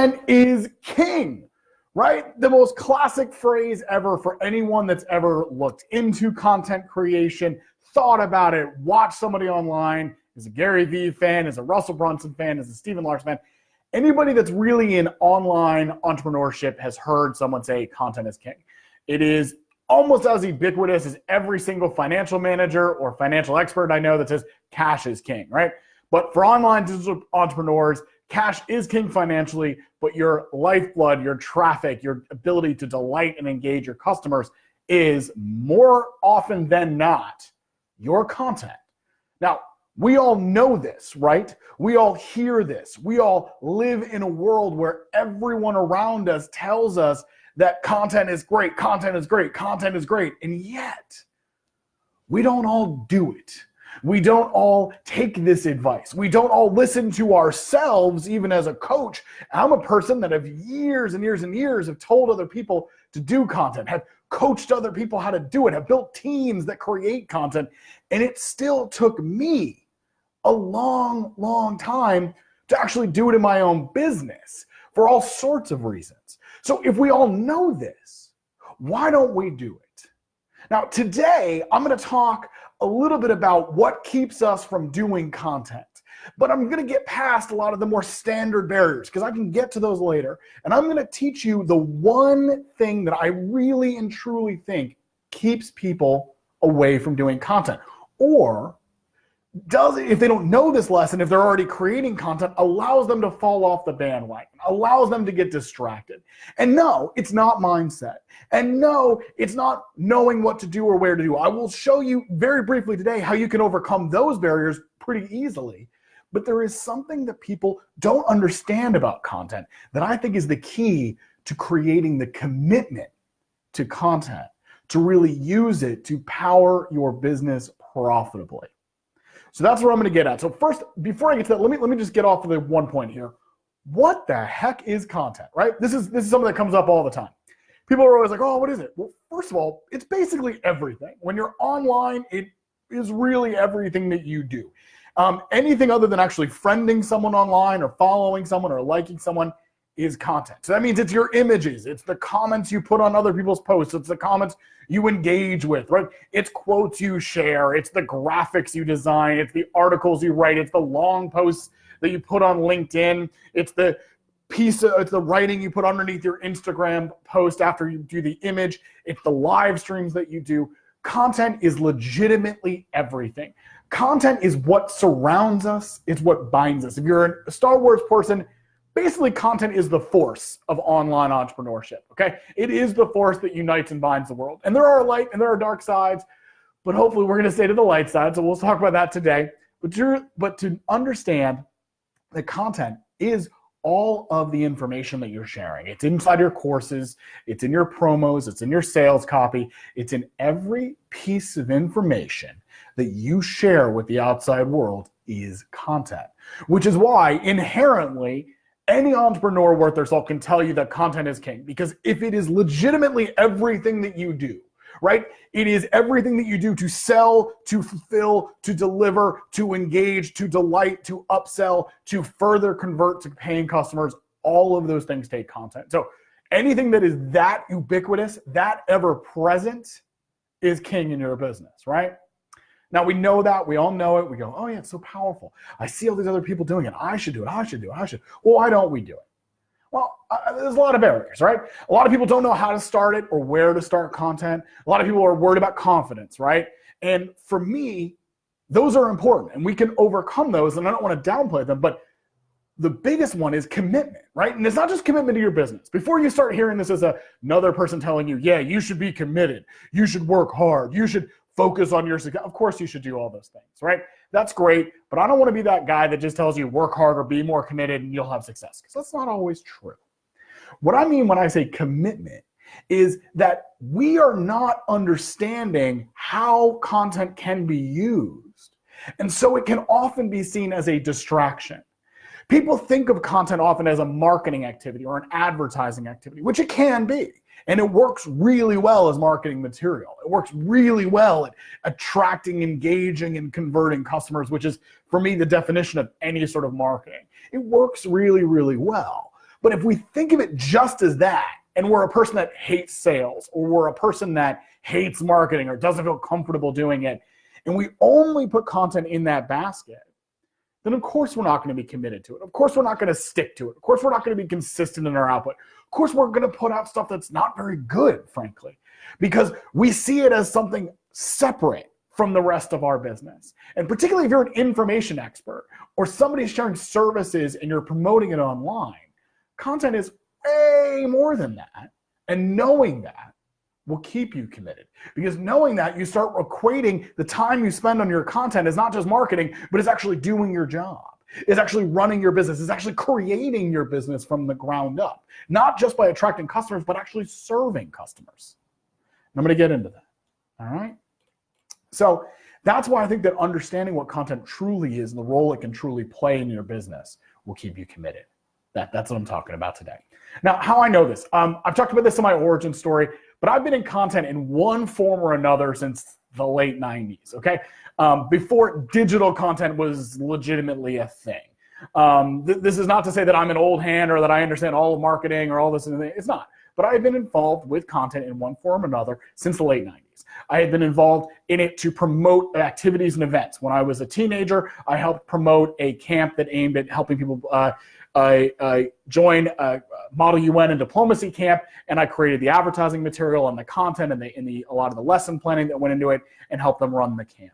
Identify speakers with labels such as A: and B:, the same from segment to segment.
A: Content is king, right? The most classic phrase ever for anyone that's ever looked into content creation, thought about it, watched somebody online, is a Gary Vee fan, is a Russell Brunson fan, is a Stephen Larsen fan. Anybody that's really in online entrepreneurship has heard someone say content is king. It is almost as ubiquitous as every single financial manager or financial expert I know that says cash is king, right? But for online digital entrepreneurs, cash is king financially, but your lifeblood, your traffic, your ability to delight and engage your customers is more often than not your content. Now, we all know this, right? We all hear this. We all live in a world where everyone around us tells us that content is great, content is great, content is great. And yet, we don't all do it. We don't all take this advice. We don't all listen to ourselves, even as a coach. I'm a person that have years and years and years have told other people to do content, have coached other people how to do it, have built teams that create content. And it still took me a long, long time to actually do it in my own business for all sorts of reasons. So if we all know this, why don't we do it? Now, today, I'm going to talk a little bit about what keeps us from doing content, but I'm going to get past a lot of the more standard barriers because I can get to those later. And I'm going to teach you the one thing that I really and truly think keeps people away from doing content, or does, if they don't know this lesson, if they're already creating content, allows them to fall off the bandwagon, allows them to get distracted. And no, it's not mindset. And no, it's not knowing what to do or where to do. I will show you very briefly today how you can overcome those barriers pretty easily. But there is something that people don't understand about content that I think is the key to creating the commitment to content, to really use it to power your business profitably. So that's where I'm going to get at. So first, before I get to that, let me just get off of the one point here. What the heck is content, right? This is something that comes up all the time. People are always like, oh, what is it? Well, first of all, it's basically everything. When you're online, it is really everything that you do. Anything other than actually friending someone online or following someone or liking someone is content. So that means it's your images, it's the comments you put on other people's posts, it's the comments you engage with, right? It's quotes you share, it's the graphics you design, it's the articles you write, it's the long posts that you put on LinkedIn, it's the it's the writing you put underneath your Instagram post after you do the image, it's the live streams that you do. Content is legitimately everything. Content is what surrounds us, it's what binds us. If you're a Star Wars person, basically, content is the force of online entrepreneurship, okay? It is the force that unites and binds the world. And there are light and there are dark sides, but hopefully we're gonna stay to the light side, so we'll talk about that today. But to understand that content is all of the information that you're sharing. It's inside your courses, it's in your promos, it's in your sales copy, it's in every piece of information that you share with the outside world is content, which is why inherently, any entrepreneur worth their salt can tell you that content is king, because if it is legitimately everything that you do, right? It is everything that you do to sell, to fulfill, to deliver, to engage, to delight, to upsell, to further convert to paying customers. All of those things take content. So anything that is that ubiquitous, that ever present is king in your business, right? Now we know that, we all know it. We go, oh yeah, it's so powerful. I see all these other people doing it. I should do it, I should do it, I should. Well, why don't we do it? Well, there's a lot of barriers, right? A lot of people don't know how to start it or where to start content. A lot of people are worried about confidence, right? And for me, those are important and we can overcome those, and I don't want to downplay them, but the biggest one is commitment, right? And it's not just commitment to your business. Before you start hearing this as another person telling you, yeah, you should be committed, you should work hard, you should focus on your success. Of course you should do all those things, right? That's great, but I don't want to be that guy that just tells you work harder, be more committed, and you'll have success, because that's not always true. What I mean when I say commitment is that we are not understanding how content can be used, and so it can often be seen as a distraction. People think of content often as a marketing activity or an advertising activity, which it can be. And it works really well as marketing material. It works really well at attracting, engaging, and converting customers, which is, for me, the definition of any sort of marketing. It works really, really well. But if we think of it just as that, and we're a person that hates sales, or we're a person that hates marketing or doesn't feel comfortable doing it, and we only put content in that basket, then of course we're not going to be committed to it. Of course we're not going to stick to it. Of course we're not going to be consistent in our output. Of course we're going to put out stuff that's not very good, frankly, because we see it as something separate from the rest of our business. And particularly if you're an information expert or somebody's sharing services and you're promoting it online, content is way more than that. And knowing that will keep you committed, because knowing that, you start equating the time you spend on your content as not just marketing, but it's actually doing your job. It's actually running your business. It's actually creating your business from the ground up, not just by attracting customers, but actually serving customers. And I'm going to get into that. All right. So that's why I think that understanding what content truly is and the role it can truly play in your business will keep you committed. That's what I'm talking about today. Now, how I know this, I've talked about this in my origin story, but I've been in content in one form or another since the late 90s, okay? Before digital content was legitimately a thing. This is not to say that I'm an old hand or that I understand all of marketing or all this, it's not. But I have been involved with content in one form or another since the late 90s. I had been involved in it to promote activities and events. When I was a teenager, I helped promote a camp that aimed at helping people join a Model UN and diplomacy camp, and I created the advertising material and the content and a lot of the lesson planning that went into it and helped them run the camp.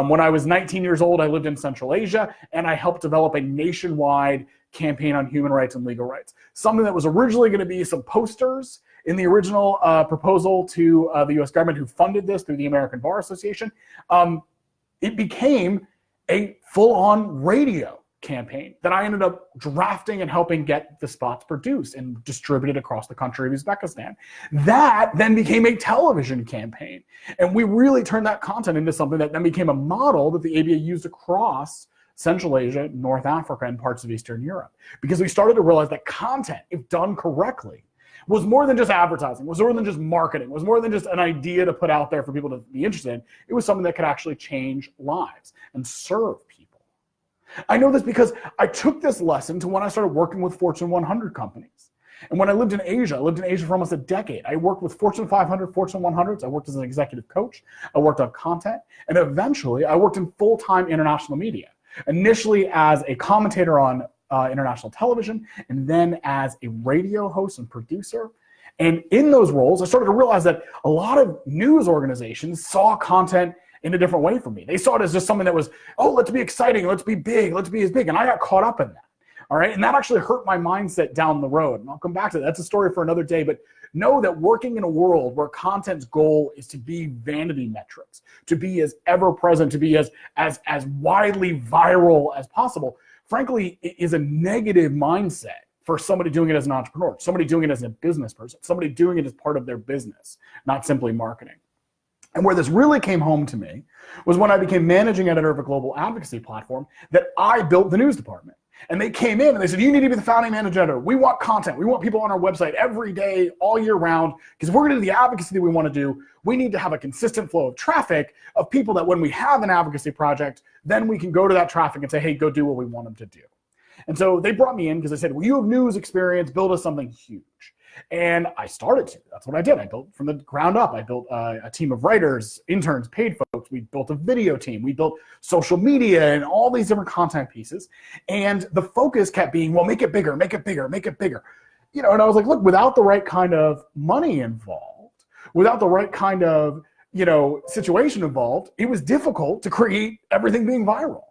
A: When I was 19 years old, I lived in Central Asia, and I helped develop a nationwide campaign on human rights and legal rights. Something that was originally going to be some posters in the original proposal to the US government who funded this through the American Bar Association. It became a full-on radio campaign that I ended up drafting and helping get the spots produced and distributed across the country of Uzbekistan. That then became a television campaign. And we really turned that content into something that then became a model that the ABA used across Central Asia, North Africa, and parts of Eastern Europe. Because we started to realize that content, if done correctly, was more than just advertising, was more than just marketing, was more than just an idea to put out there for people to be interested in. It was something that could actually change lives and serve people. I know this because I took this lesson to when I started working with Fortune 100 companies. And when I lived in Asia for almost a decade. I worked with Fortune 500, Fortune 100s. I worked as an executive coach. I worked on content. And eventually, I worked in full-time international media. Initially as a commentator on international television, and then as a radio host and producer. And in those roles, I started to realize that a lot of news organizations saw content in a different way from me. They saw it as just something that was, oh, let's be exciting, let's be big, let's be as big. And I got caught up in that. All right. And that actually hurt my mindset down the road. And I'll come back to that. That's a story for another day. But know that working in a world where content's goal is to be vanity metrics, to be as ever present, to be as widely viral as possible, frankly, it is a negative mindset for somebody doing it as an entrepreneur, somebody doing it as a business person, somebody doing it as part of their business, not simply marketing. And where this really came home to me was when I became managing editor of a global advocacy platform that I built the news department. And they came in and they said, you need to be the founding managing editor. We want content. We want people on our website every day, all year round, because if we're going to do the advocacy that we want to do, we need to have a consistent flow of traffic of people that when we have an advocacy project, then we can go to that traffic and say, hey, go do what we want them to do. And so they brought me in because they said, well, you have news experience, build us something huge. And I started to. That's what I did. I built from the ground up. I built a team of writers, interns, paid folks. We built a video team. We built social media and all these different content pieces. And the focus kept being, well, make it bigger, make it bigger, make it bigger. You know, and I was like, look, without the right kind of money involved, without the right kind of, situation involved, it was difficult to create everything being viral.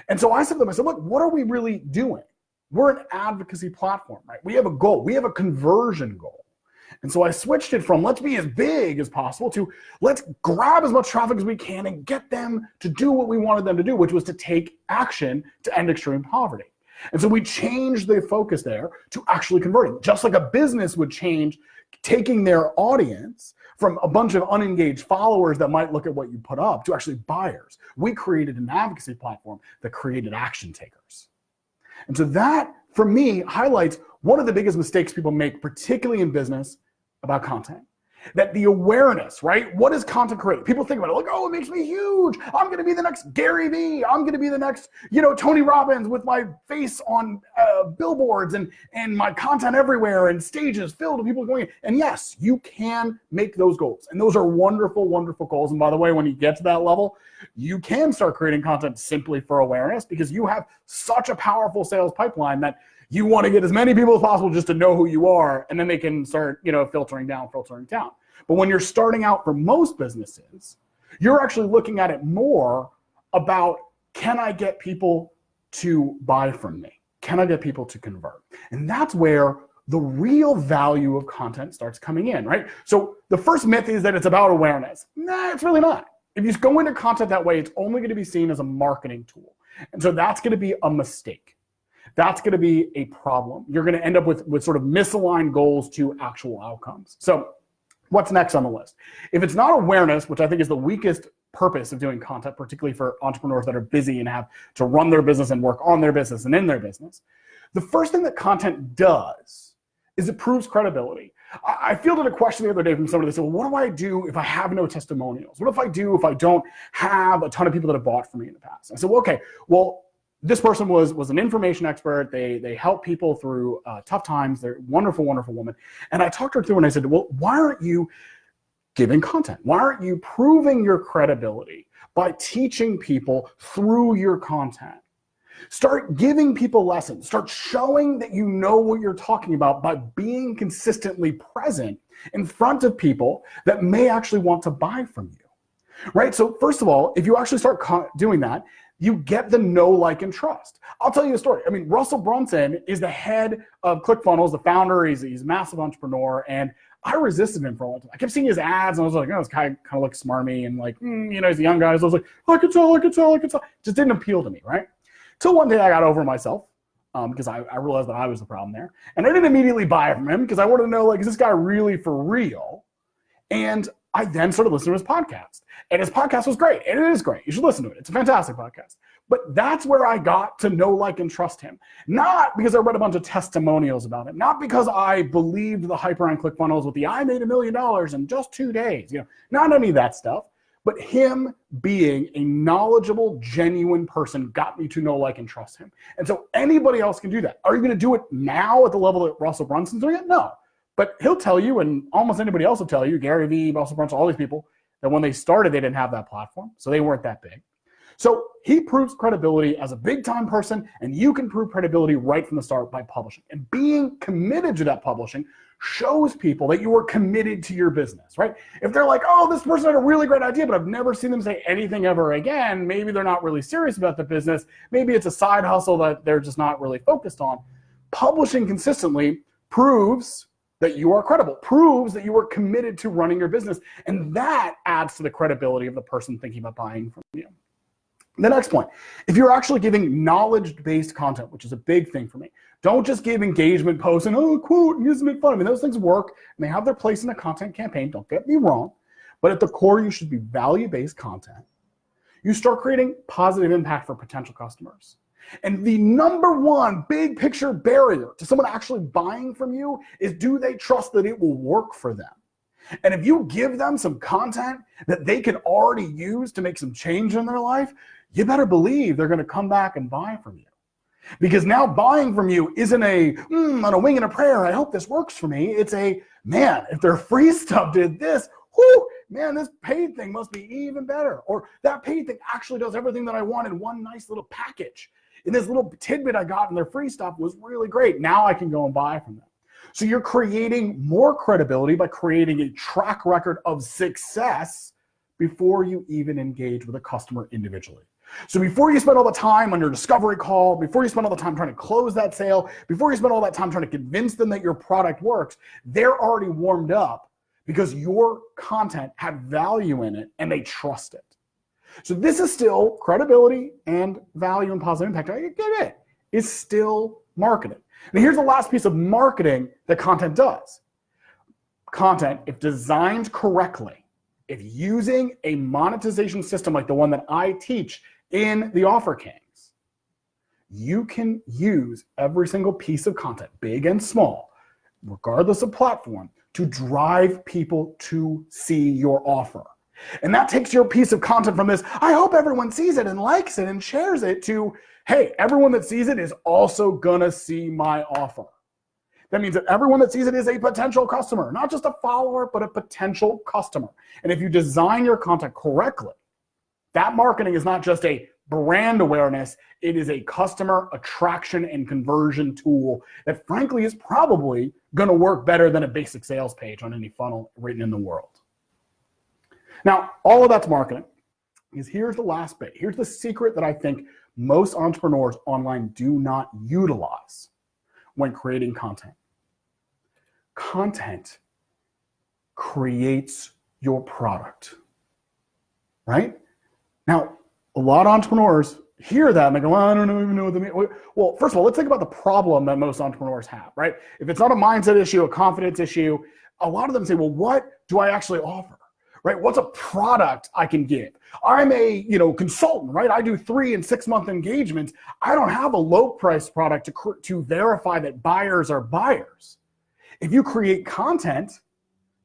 A: And so I said to them, look, what are we really doing? We're an advocacy platform, right? We have a goal. We have a conversion goal. And so I switched it from let's be as big as possible to let's grab as much traffic as we can and get them to do what we wanted them to do, which was to take action to end extreme poverty. And so we changed the focus there to actually converting, just like a business would change, taking their audience from a bunch of unengaged followers that might look at what you put up to actually buyers. We created an advocacy platform that created action takers. And so that, for me, highlights one of the biggest mistakes people make, particularly in business, about content. that the awareness, right? What is content creating? People think about it like, oh, it makes me huge. I'm going to be the next Gary Vee. I'm going to be the next, Tony Robbins with my face on billboards and my content everywhere and stages filled with people going. And yes, you can make those goals. And those are wonderful, wonderful goals. And by the way, when you get to that level, you can start creating content simply for awareness because you have such a powerful sales pipeline that you want to get as many people as possible just to know who you are, and then they can start, filtering down. But when you're starting out for most businesses, you're actually looking at it more about, can I get people to buy from me? Can I get people to convert? And that's where the real value of content starts coming in, right? So the first myth is that it's about awareness. Nah, it's really not. If you go into content that way, it's only going to be seen as a marketing tool. And so that's going to be a mistake. That's going to be a problem. You're going to end up with sort of misaligned goals to actual outcomes. So what's next on the list? If it's not awareness, which I think is the weakest purpose of doing content, particularly for entrepreneurs that are busy and have to run their business and work on their business and in their business, the first thing that content does is it proves credibility. I fielded a question the other day from somebody that said, well, what do I do if I have no testimonials? What if I do if I don't have a ton of people that have bought from me in the past? I said, well, okay, this person was an information expert. They help people through tough times. They're a wonderful, wonderful woman. And I talked her through and I said, well, why aren't you giving content? Why aren't you proving your credibility by teaching people through your content? Start giving people lessons. Start showing that you know what you're talking about by being consistently present in front of people that may actually want to buy from you, right? So first of all, if you actually start doing that, you get the know, like, and trust. I'll tell you a story. I mean, Russell Brunson is the head of ClickFunnels, the founder. He's a massive entrepreneur, and I resisted him for a long time. I kept seeing his ads, and I was like, oh, this guy kind of looks smarmy, and like, he's a young guy. So I was like, I could tell. Just didn't appeal to me, right? Till one day I got over myself because I realized that I was the problem there. And I didn't immediately buy from him because I wanted to know, like, is this guy really for real? And I then started listening to his podcast. And his podcast was great. And it is great. You should listen to it. It's a fantastic podcast. But that's where I got to know, like, and trust him. Not because I read a bunch of testimonials about him. Not because I believed the hype around ClickFunnels with the I made $1 million in just 2 days. Not any of that stuff. But him being a knowledgeable, genuine person got me to know, like, and trust him. And so anybody else can do that. Are you going to do it now at the level that Russell Brunson's doing it? No. But he'll tell you, and almost anybody else will tell you, Gary Vee, Russell Brunson, all these people, that when they started, they didn't have that platform. So they weren't that big. So he proves credibility as a big-time person, and you can prove credibility right from the start by publishing. And being committed to that publishing shows people that you are committed to your business, right? If they're like, oh, this person had a really great idea, but I've never seen them say anything ever again, maybe they're not really serious about the business. Maybe it's a side hustle that they're just not really focused on. Publishing consistently proves that you are credible, proves that you are committed to running your business. And that adds to the credibility of the person thinking about buying from you. The next point, if you're actually giving knowledge-based content, which is a big thing for me, don't just give engagement posts and, oh, quote, isn't it fun? I mean, those things work and they have their place in a content campaign. Don't get me wrong. But at the core, you should be value-based content. You start creating positive impact for potential customers. And the number one big picture barrier to someone actually buying from you is, do they trust that it will work for them? And if you give them some content that they can already use to make some change in their life, you better believe they're going to come back and buy from you. Because now buying from you isn't on a wing and a prayer, I hope this works for me. It's man, if their free stuff did this, man, this paid thing must be even better. Or that paid thing actually does everything that I want in one nice little package. And this little tidbit I got in their free stuff was really great. Now I can go and buy from them. So you're creating more credibility by creating a track record of success before you even engage with a customer individually. So before you spend all the time on your discovery call, before you spend all the time trying to close that sale, before you spend all that time trying to convince them that your product works, they're already warmed up because your content had value in it and they trust it. So this is still credibility and value and positive impact. I get it. It's still marketing. Now here's the last piece of marketing that content does. Content, if designed correctly, if using a monetization system like the one that I teach in the Offer Kings, you can use every single piece of content, big and small, regardless of platform, to drive people to see your offer. And that takes your piece of content from this, I hope everyone sees it and likes it and shares it, to, hey, everyone that sees it is also gonna see my offer. That means that everyone that sees it is a potential customer, not just a follower, but a potential customer. And if you design your content correctly, that marketing is not just a brand awareness, it is a customer attraction and conversion tool that frankly is probably gonna work better than a basic sales page on any funnel written in the world. Now, all of that's marketing. Because here's the last bit. Here's the secret that I think most entrepreneurs online do not utilize when creating content. Content creates your product, right? Now, a lot of entrepreneurs hear that and they go, well, I don't even know what they mean. Well, first of all, let's think about the problem that most entrepreneurs have, right? If it's not a mindset issue, a confidence issue, a lot of them say, well, what do I actually offer? Right? What's a product I can give? I'm a consultant, right? I do 3 and 6 month engagements. I don't have a low price product to verify that buyers are buyers. If you create content,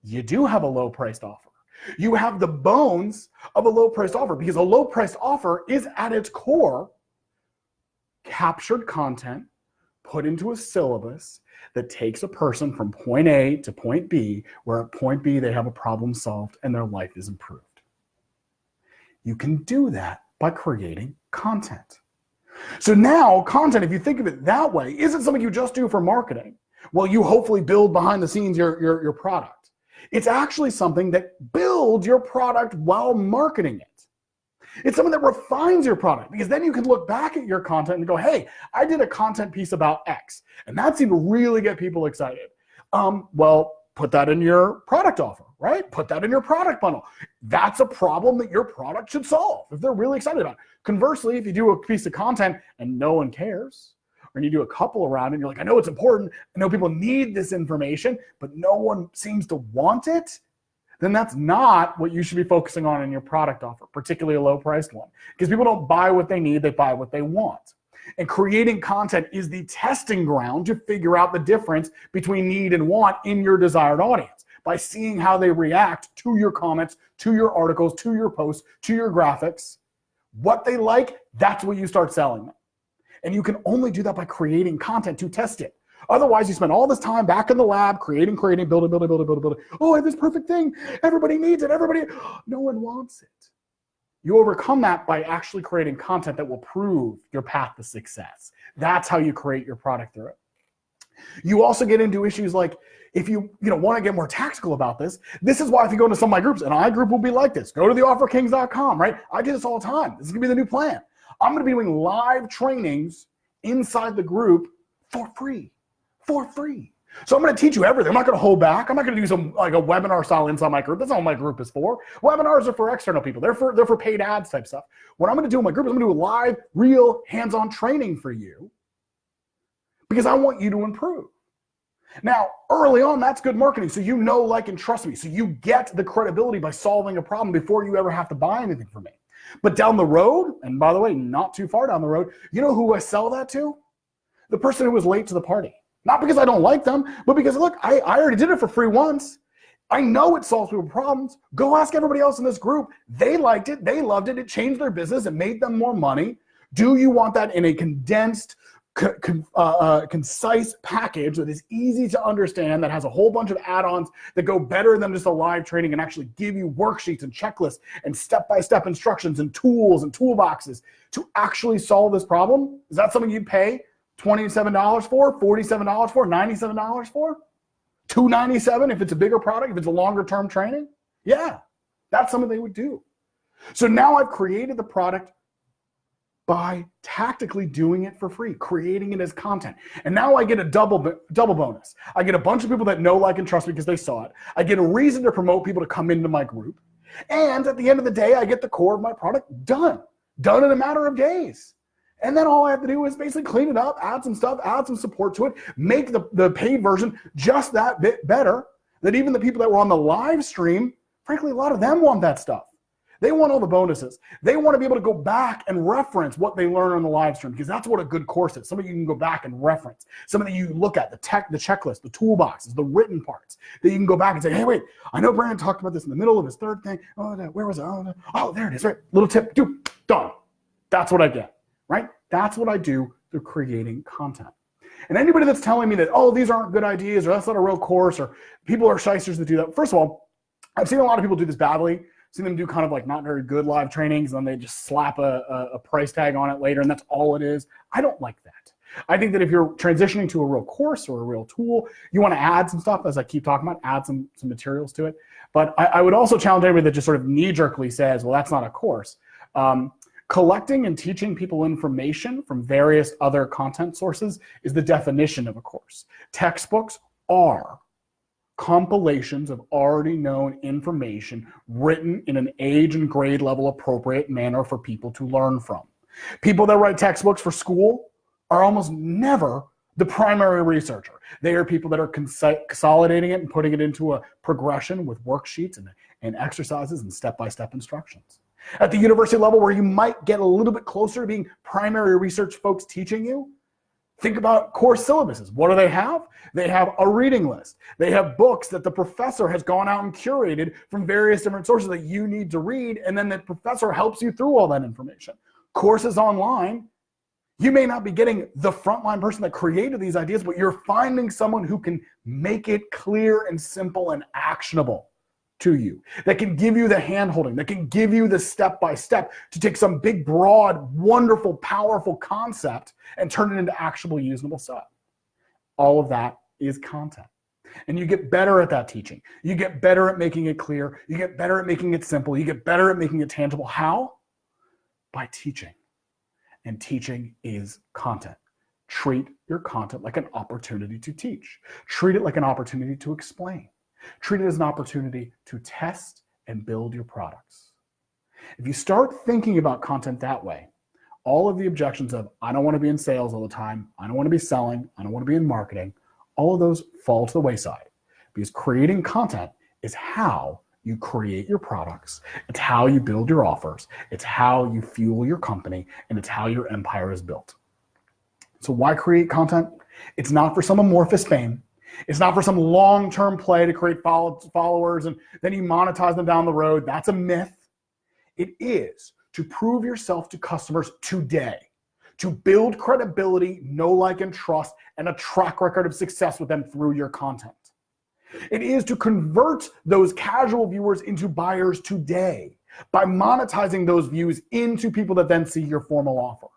A: you do have a low priced offer. You have the bones of a low priced offer, because a low priced offer is at its core captured content put into a syllabus that takes a person from point A to point B, where at point B they have a problem solved and their life is improved. You can do that by creating content. So now content, if you think of it that way, isn't something you just do for marketing. Well, you hopefully build behind the scenes your product. It's actually something that builds your product while marketing it. It's something that refines your product, because then you can look back at your content and go, hey, I did a content piece about X, and that seemed to really get people excited. Well, put that in your product offer, right? Put that in your product bundle. That's a problem that your product should solve if they're really excited about it. Conversely, if you do a piece of content and no one cares, or you do a couple around and you're like, I know it's important, I know people need this information, but no one seems to want it, then that's not what you should be focusing on in your product offer, particularly a low-priced one. Because people don't buy what they need, they buy what they want. And creating content is the testing ground to figure out the difference between need and want in your desired audience, by seeing how they react to your comments, to your articles, to your posts, to your graphics. What they like, that's what you start selling them. And you can only do that by creating content to test it. Otherwise, you spend all this time back in the lab creating, building. Oh, I have this perfect thing. Everybody needs it. No one wants it. You overcome that by actually creating content that will prove your path to success. That's how you create your product through it. You also get into issues like, if you want to get more tactical about this, this is why if you go into some of my groups, and my group will be like this, go to theofferkings.com, right? I do this all the time. This is going to be the new plan. I'm going to be doing live trainings inside the group for free. So I'm going to teach you everything. I'm not going to hold back. I'm not going to do some like a webinar style inside my group. That's not what my group is for. Webinars are for external people. They're for paid ads type stuff. What I'm going to do in my group is I'm going to do a live, real, hands-on training for you, because I want you to improve. Now, early on, that's good marketing. So you know, like, and trust me. So you get the credibility by solving a problem before you ever have to buy anything from me. But down the road, and by the way, not too far down the road, you know who I sell that to? The person who was late to the party. Not because I don't like them, but because, look, I already did it for free once. I know it solves people problems. Go ask everybody else in this group. They liked it. They loved it. It changed their business. It made them more money. Do you want that in a condensed, concise package that is easy to understand, that has a whole bunch of add-ons that go better than just a live training and actually give you worksheets and checklists and step-by-step instructions and tools and toolboxes to actually solve this problem? Is that something you'd pay $27 for, $47 for, $97 for, $297 if it's a bigger product, if it's a longer term training? Yeah, that's something they would do. So now I've created the product by tactically doing it for free, creating it as content. And now I get a double bonus. I get a bunch of people that know, like, and trust me because they saw it. I get a reason to promote people to come into my group. And at the end of the day, I get the core of my product done in a matter of days. And then all I have to do is basically clean it up, add some stuff, add some support to it, make the paid version just that bit better, that even the people that were on the live stream, frankly, a lot of them want that stuff. They want all the bonuses. They want to be able to go back and reference what they learn on the live stream, because that's what a good course is. Something you can go back and reference. Something that you look at, the checklist, the toolboxes, the written parts that you can go back and say, hey, wait, I know Brandon talked about this in the middle of his third thing. Oh, where was it? Oh, there it is, right? Little tip, done. That's what I get, right? That's what I do through creating content. And anybody that's telling me that, oh, these aren't good ideas, or that's not a real course, or people are shysters that do that. First of all, I've seen a lot of people do this badly. I've seen them do kind of like not very good live trainings, and then they just slap a price tag on it later, and that's all it is. I don't like that. I think that if you're transitioning to a real course or a real tool, you want to add some stuff, as I keep talking about, add some materials to it. But I would also challenge anybody that just sort of knee-jerkly says, well, that's not a course. Collecting and teaching people information from various other content sources is the definition of a course. Textbooks are compilations of already known information written in an age and grade level appropriate manner for people to learn from. People that write textbooks for school are almost never the primary researcher. They are people that are consolidating it and putting it into a progression with worksheets and exercises and step-by-step instructions. At the university level, where you might get a little bit closer to being primary research folks teaching you, think about course syllabuses. What do they have? They have a reading list. They have books that the professor has gone out and curated from various different sources that you need to read, and then the professor helps you through all that information. Courses online, you may not be getting the frontline person that created these ideas, but you're finding someone who can make it clear and simple and actionable to you, that can give you the hand-holding, that can give you the step-by-step to take some big, broad, wonderful, powerful concept and turn it into actionable, usable stuff. All of that is content. And you get better at that teaching. You get better at making it clear. You get better at making it simple. You get better at making it tangible. How? By teaching. And teaching is content. Treat your content like an opportunity to teach. Treat it like an opportunity to explain. Treat it as an opportunity to test and build your products. If you start thinking about content that way, all of the objections of, I don't want to be in sales all the time, I don't want to be selling, I don't want to be in marketing, all of those fall to the wayside. Because creating content is how you create your products. It's how you build your offers. It's how you fuel your company, and it's how your empire is built. So why create content? It's not for some amorphous fame. It's not for some long-term play to create followers and then you monetize them down the road. That's a myth. It is to prove yourself to customers today, to build credibility, know, like, and trust, and a track record of success with them through your content. It is to convert those casual viewers into buyers today by monetizing those views into people that then see your formal offer.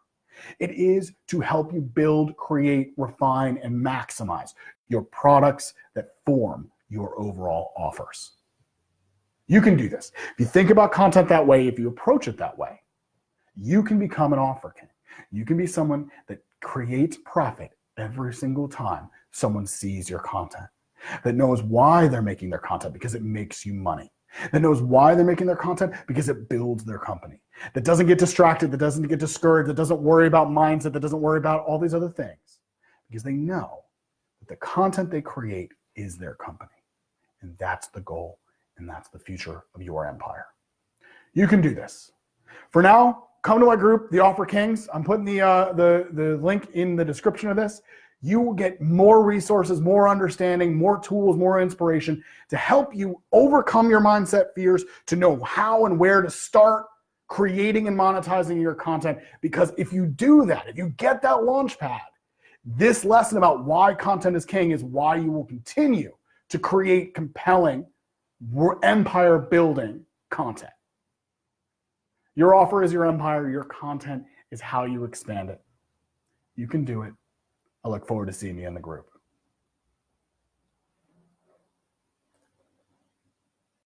A: It is to help you build, create, refine, and maximize your products that form your overall offers. You can do this. If you think about content that way, if you approach it that way, you can become an offer king. You can be someone that creates profit every single time someone sees your content, that knows why they're making their content because it makes you money, that knows why they're making their content because it builds their company, that doesn't get distracted, that doesn't get discouraged, that doesn't worry about mindset, that doesn't worry about all these other things, because they know that the content they create is their company. And that's the goal, and that's the future of your empire. You can do this. For now, come to my group, the Offer Kings. I'm putting the link in the description of this. You will get more resources, more understanding, more tools, more inspiration to help you overcome your mindset fears, to know how and where to start creating and monetizing your content. Because if you do that, if you get that launch pad, this lesson about why content is king is why you will continue to create compelling, empire building content. Your offer is your empire. Your content is how you expand it. You can do it. I look forward to seeing you in the group.